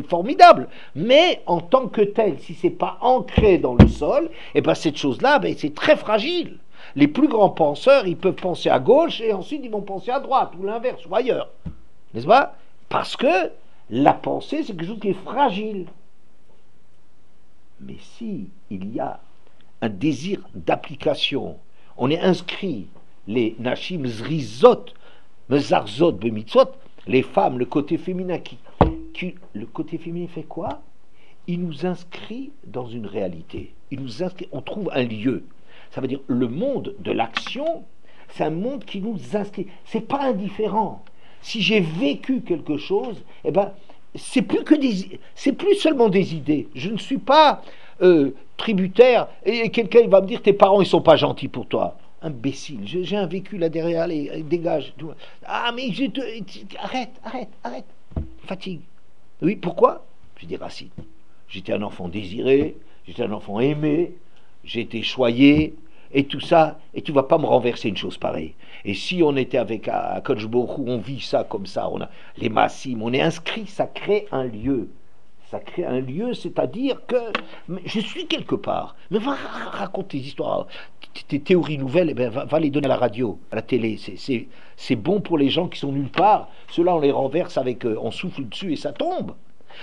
S1: formidable, mais en tant que tel, si c'est pas ancré dans le sol, et ben cette chose-là, ben c'est très fragile. Les plus grands penseurs, ils peuvent penser à gauche et ensuite ils vont penser à droite ou l'inverse ou ailleurs, n'est-ce pas? Parce que la pensée, c'est quelque chose qui est fragile. Mais si il y a un désir d'application, on est inscrit. Les Nashim Zrizot, Mezarzot, Bemitzot, les femmes, le côté féminin le côté féminin fait quoi? Il nous inscrit dans une réalité. On trouve un lieu. Ça veut dire le monde de l'action, c'est un monde qui nous inscrit. C'est pas indifférent. Si j'ai vécu quelque chose, eh ben, c'est plus seulement des idées. Je ne suis pas tributaire et quelqu'un il va me dire tes parents ils sont pas gentils pour toi. Imbécile, j'ai un vécu là derrière, allez, dégage. Ah, mais arrête, fatigue. Oui, pourquoi? J'ai des racines. J'étais un enfant désiré, j'étais un enfant aimé, j'ai été choyé, et tout ça, et tu vas pas me renverser une chose pareille. Et si on était avec Akadosh Baruch Hu, on vit ça comme ça, on a les massim, on est inscrit, ça crée un lieu. Ça crée un lieu, c'est-à-dire que je suis quelque part. Mais va raconter tes histoires, tes théories nouvelles, eh ben, va les donner à la radio, à la télé. C'est bon pour les gens qui sont nulle part. Ceux-là, on les renverse avec, on souffle dessus et ça tombe.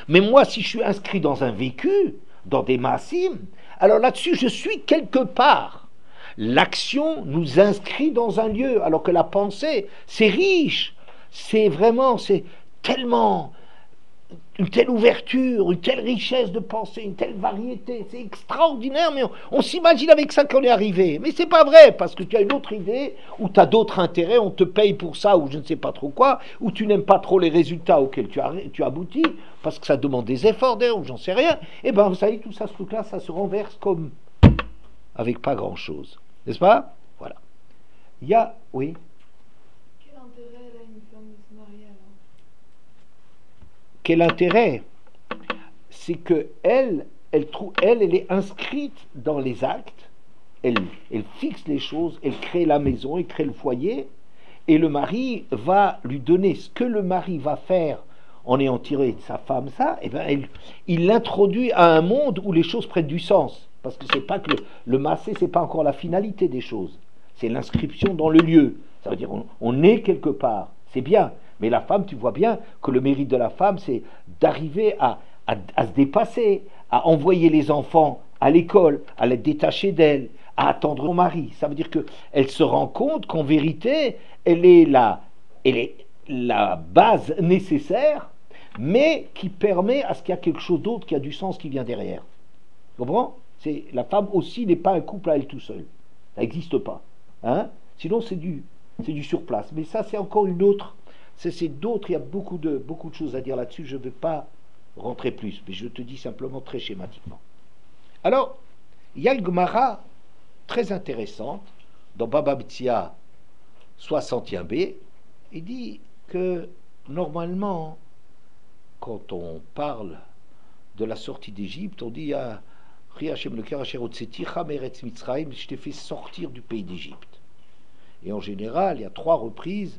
S1: Mais moi, si je suis inscrit dans un vécu, dans des massim, alors là-dessus, je suis quelque part. L'action nous inscrit dans un lieu, alors que la pensée, c'est riche. C'est vraiment, c'est tellement une telle ouverture, une telle richesse de pensée, une telle variété, c'est extraordinaire, mais on s'imagine avec ça qu'on est arrivé. Mais c'est pas vrai, parce que tu as une autre idée, ou tu as d'autres intérêts, on te paye pour ça, ou je ne sais pas trop quoi, ou tu n'aimes pas trop les résultats auxquels tu aboutis, parce que ça demande des efforts d'ailleurs, ou j'en sais rien, et ben vous savez, tout ça, ce truc-là, ça se renverse comme avec pas grand-chose. N'est-ce pas? Voilà. Il y a, oui.
S2: Quel intérêt elle a une femme de se marier alors?
S1: Quel intérêt? C'est que elle est inscrite dans les actes, elle fixe les choses, elle crée la maison, elle crée le foyer, et le mari va lui donner ce que le mari va faire en ayant tiré de sa femme ça, et ben il l'introduit à un monde où les choses prennent du sens. Parce que c'est pas que le massé, c'est pas encore la finalité des choses, c'est l'inscription dans le lieu. Ça veut dire on est quelque part, c'est bien. Mais la femme, tu vois bien que le mérite de la femme, c'est d'arriver à se dépasser, à envoyer les enfants à l'école, à l'être détachée d'elle, à attendre son mari. Ça veut dire qu'elle se rend compte qu'en vérité, elle est la base nécessaire, mais qui permet à ce qu'il y a quelque chose d'autre qui a du sens qui vient derrière. Tu comprends? La femme aussi n'est pas un couple à elle tout seul. Ça n'existe pas. Hein? Sinon, c'est du surplace. Mais ça, c'est encore une autre. C'est d'autres, il y a beaucoup de choses à dire là-dessus. Je ne vais pas rentrer plus, mais je te dis simplement très schématiquement. Alors, il y a une Gemara très intéressante dans Baba Metzia 61b. Il dit que normalement, quand on parle de la sortie d'Égypte, on dit à je t'ai fait sortir du pays d'Égypte. Et en général, il y a 3 reprises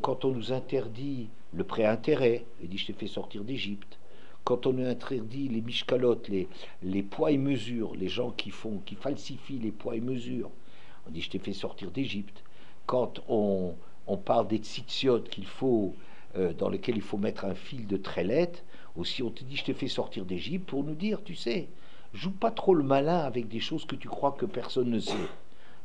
S1: quand on nous interdit le prêt-intérêt, il dit je t'ai fait sortir d'Égypte. Quand on nous interdit les mishkalotes, les poids et mesures, les gens qui falsifient les poids et mesures, on dit je t'ai fait sortir d'Égypte. Quand on parle des tzitziot dans lesquels il faut mettre un fil de trélette, aussi on te dit je t'ai fait sortir d'Égypte pour nous dire, tu sais, joue pas trop le malin avec des choses que tu crois que personne ne sait.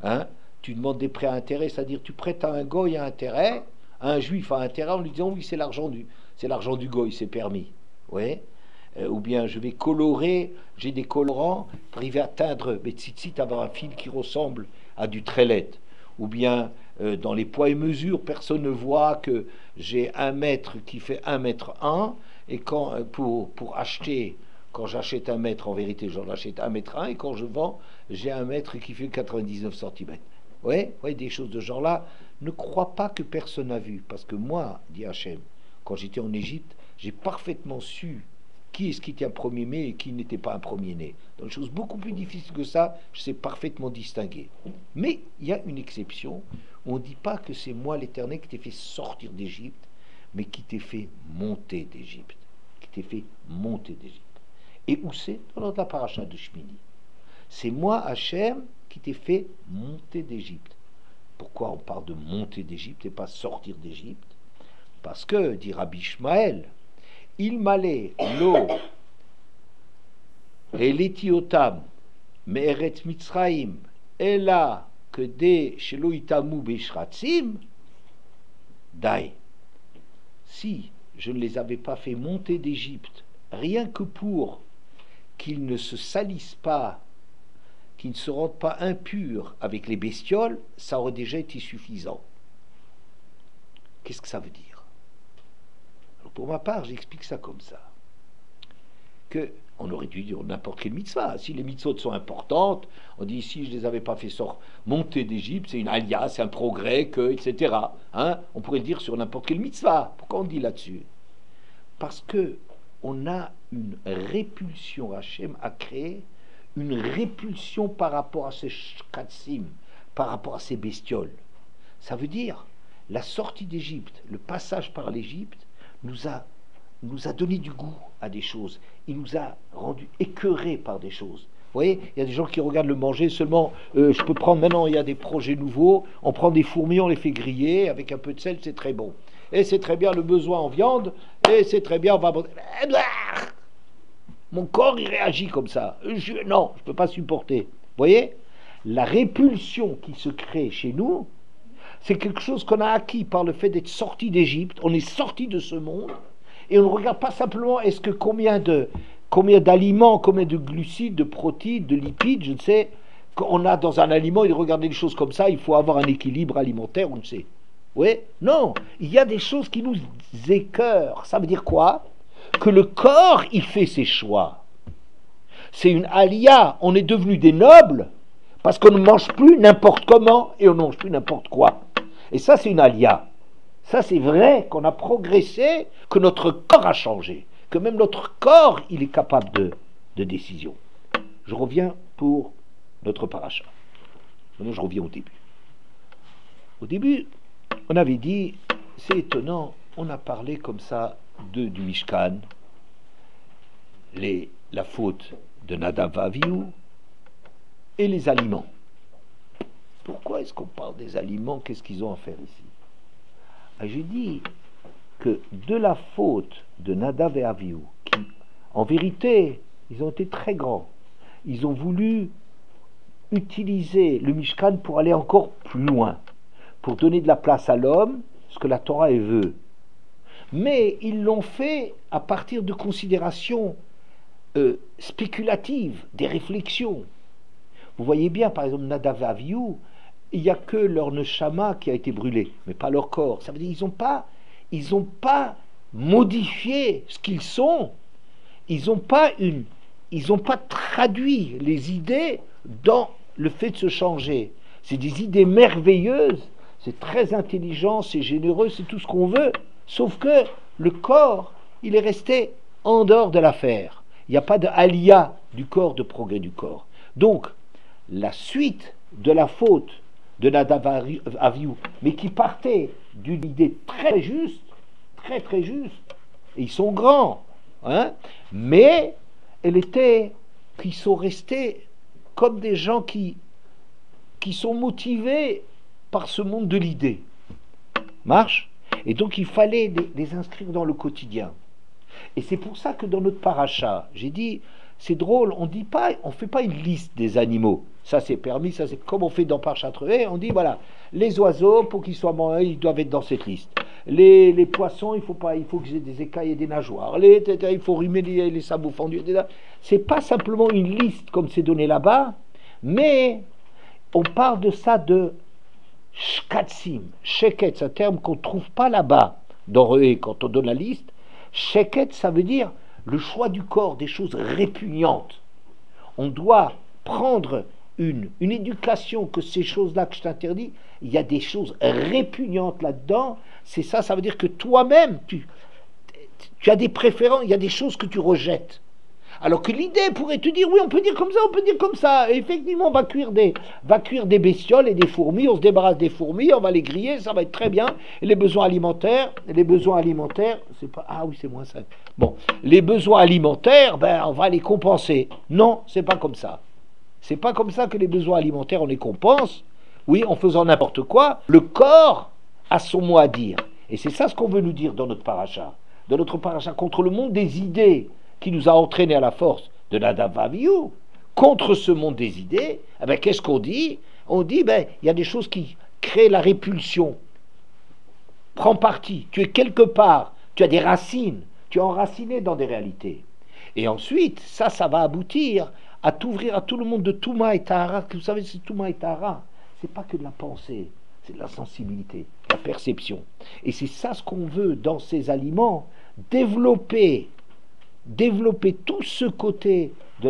S1: Hein? Tu demandes des prêts à intérêt, c'est-à-dire tu prêtes à un goy à intérêt, à un juif à intérêt, en lui disant oui c'est l'argent du goy, c'est permis. Ouais. Ou bien je vais colorer, j'ai des colorants pour arriver à atteindre mes tzitzit, avoir un fil qui ressemble à du trélette. Ou bien dans les poids et mesures, personne ne voit que j'ai un mètre qui fait 1 mètre 1, et quand pour acheter, quand j'achète un mètre, en vérité j'en achète 1 mètre 1, et quand je vends, j'ai un mètre qui fait 99 cm. Ouais, des choses de genre là. Ne crois pas que personne n'a vu, parce que moi, dit Hachem, quand j'étais en Égypte, j'ai parfaitement su qui est-ce qui était un premier-né et qui n'était pas un premier-né. Dans une chose beaucoup plus difficile que ça, je sais parfaitement distinguer. Mais il y a une exception. On ne dit pas que c'est moi l'Éternel qui t'ai fait sortir d'Égypte, mais qui t'ai fait monter d'Égypte. Qui t'ai fait monter d'Égypte. Et où c'est? Dans la paracha de Shmini. C'est moi, Hachem, qui t'ai fait monter d'Égypte. Pourquoi on parle de monter d'Égypte et pas sortir d'Égypte? Parce que, dit Rabbi Ishmael, il m'allait l'eau et l'étiotam me'eretz Mitzraim et là que des shelo itamu beshratzim dai. Si je ne les avais pas fait monter d'Égypte rien que pour qu'ils ne se salissent pas, qu'ils ne se rendent pas impurs avec les bestioles, ça aurait déjà été suffisant. Qu'est-ce que ça veut dire? Alors pour ma part, j'explique ça comme ça. Que on aurait dû dire n'importe quelle mitzvah. Si les mitzvot sont importantes, on dit si je ne les avais pas fait monter d'Égypte, c'est une alia, c'est un progrès, etc. Hein? On pourrait le dire sur n'importe quelle mitzvah. Pourquoi on dit là-dessus? Parce que on a une répulsion, Hachem a créé une répulsion par rapport à ces shkatsim, par rapport à ces bestioles. Ça veut dire, la sortie d'Égypte, le passage par l'Égypte, nous a donné du goût à des choses. Il nous a rendus écœurés par des choses. Vous voyez, il y a des gens qui regardent le manger seulement. Je peux prendre maintenant, il y a des projets nouveaux. On prend des fourmis, on les fait griller avec un peu de sel, c'est très bon. Et c'est très bien le besoin en viande. Et c'est très bien, on va. Mon corps, il réagit comme ça. Non, je ne peux pas supporter. Vous voyez, la répulsion qui se crée chez nous, c'est quelque chose qu'on a acquis par le fait d'être sorti d'Égypte. On est sorti de ce monde. Et on ne regarde pas simplement est-ce que combien d'aliments, combien de glucides, de protéines, de lipides, je ne sais, qu'on a dans un aliment, et de regarder les choses comme ça, il faut avoir un équilibre alimentaire, on ne sait. Oui, non, il y a des choses qui nous écœurent. Ça veut dire quoi? Que le corps, il fait ses choix. C'est une alia, on est devenu des nobles, parce qu'on ne mange plus n'importe comment, et on ne mange plus n'importe quoi. Et ça, c'est une alia. Ça, c'est vrai qu'on a progressé, que notre corps a changé, que même notre corps, il est capable de décision. Je reviens pour notre paracha. Maintenant, je reviens au début. Au début, on avait dit, c'est étonnant, on a parlé comme ça du Mishkan, la faute de Nadav et Avihu et les aliments. Pourquoi est-ce qu'on parle des aliments? Qu'est-ce qu'ils ont à faire ici? J'ai dit que de la faute de Nadav et Avihu, qui, en vérité, ils ont été très grands, ils ont voulu utiliser le Mishkan pour aller encore plus loin, pour donner de la place à l'homme, ce que la Torah veut. Mais ils l'ont fait à partir de considérations spéculatives, des réflexions. Vous voyez bien, par exemple, Nadav et Avihu, il n'y a que leur neshama qui a été brûlé, mais pas leur corps. Ça veut dire qu'ils n'ont pas modifié ce qu'ils sont. Ils n'ont pas traduit les idées dans le fait de se changer. C'est des idées merveilleuses, c'est très intelligent, c'est généreux, c'est tout ce qu'on veut. Sauf que le corps, il est resté en dehors de l'affaire. Il n'y a pas d'aliyah du corps, de progrès du corps. Donc, la suite de la faute de Nadav et Avihu, mais qui partait d'une idée très juste, très juste, et ils sont grands, hein, mais elle était qu'ils sont restés comme des gens qui sont motivés par ce monde de l'idée. Marche? Et donc il fallait les inscrire dans le quotidien. Et c'est pour ça que dans notre paracha, j'ai dit, c'est drôle, on ne fait pas une liste des animaux. Ça c'est permis, ça c'est comme on fait dans Parashat Re'eh, on dit voilà, les oiseaux, pour qu'ils soient mangés, ils doivent être dans cette liste. Les poissons, il faut qu'ils aient des écailles et des nageoires. Il faut rimer les sabots fendus, etc. C'est pas simplement une liste comme c'est donné là-bas, mais on parle de ça de shkatsim. Sheket, c'est un terme qu'on ne trouve pas là-bas dans Re'eh quand on donne la liste. Sheket, ça veut dire le choix du corps, des choses répugnantes. On doit prendre une éducation que ces choses-là que je t'interdis, il y a des choses répugnantes là-dedans. C'est ça, ça veut dire que toi-même, tu as des préférences, il y a des choses que tu rejettes. Alors que l'idée pourrait te dire, oui, on peut dire comme ça, on peut dire comme ça. Et effectivement, on va cuire des bestioles et des fourmis, on se débarrasse des fourmis, on va les griller, ça va être très bien. Et les besoins alimentaires, c'est pas, ah oui, c'est moins simple. Bon, les besoins alimentaires, on va les compenser. Non, c'est pas comme ça. C'est pas comme ça que les besoins alimentaires, on les compense. Oui, en faisant n'importe quoi, le corps a son mot à dire. Et c'est ça ce qu'on veut nous dire dans notre paracha. Dans notre paracha, contre le monde des idées qui nous a entraînés à la force de Nadav et Avihu, contre ce monde des idées, qu'est-ce qu'on dit? On dit, il y a des choses qui créent la répulsion. Prends parti, tu es quelque part, tu as des racines, tu es enraciné dans des réalités. Et ensuite, ça va aboutir à t'ouvrir à tout le monde de Touma et Tahara. Vous savez, c'est Touma et Tahara. C'est pas que de la pensée, c'est de la sensibilité, de la perception. Et c'est ça ce qu'on veut dans ces aliments, développer tout ce côté du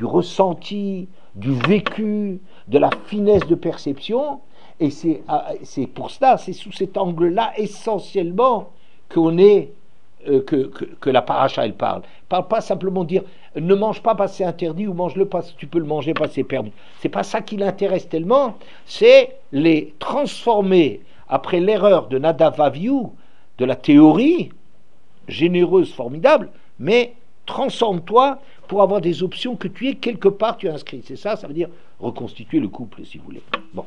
S1: ressenti, du vécu, de la finesse de perception. Et c'est pour cela, c'est sous cet angle-là essentiellement qu'on est que la paracha elle parle. Elle parle pas simplement de dire ne mange pas parce que c'est interdit ou mange-le parce que tu peux le manger parce que c'est permis. C'est pas ça qui l'intéresse tellement, c'est les transformer après l'erreur de Nadav Avihu, de la théorie généreuse, formidable, mais transforme-toi pour avoir des options que tu es quelque part, tu es inscrit. C'est ça, ça veut dire reconstituer le couple, si vous voulez. Bon.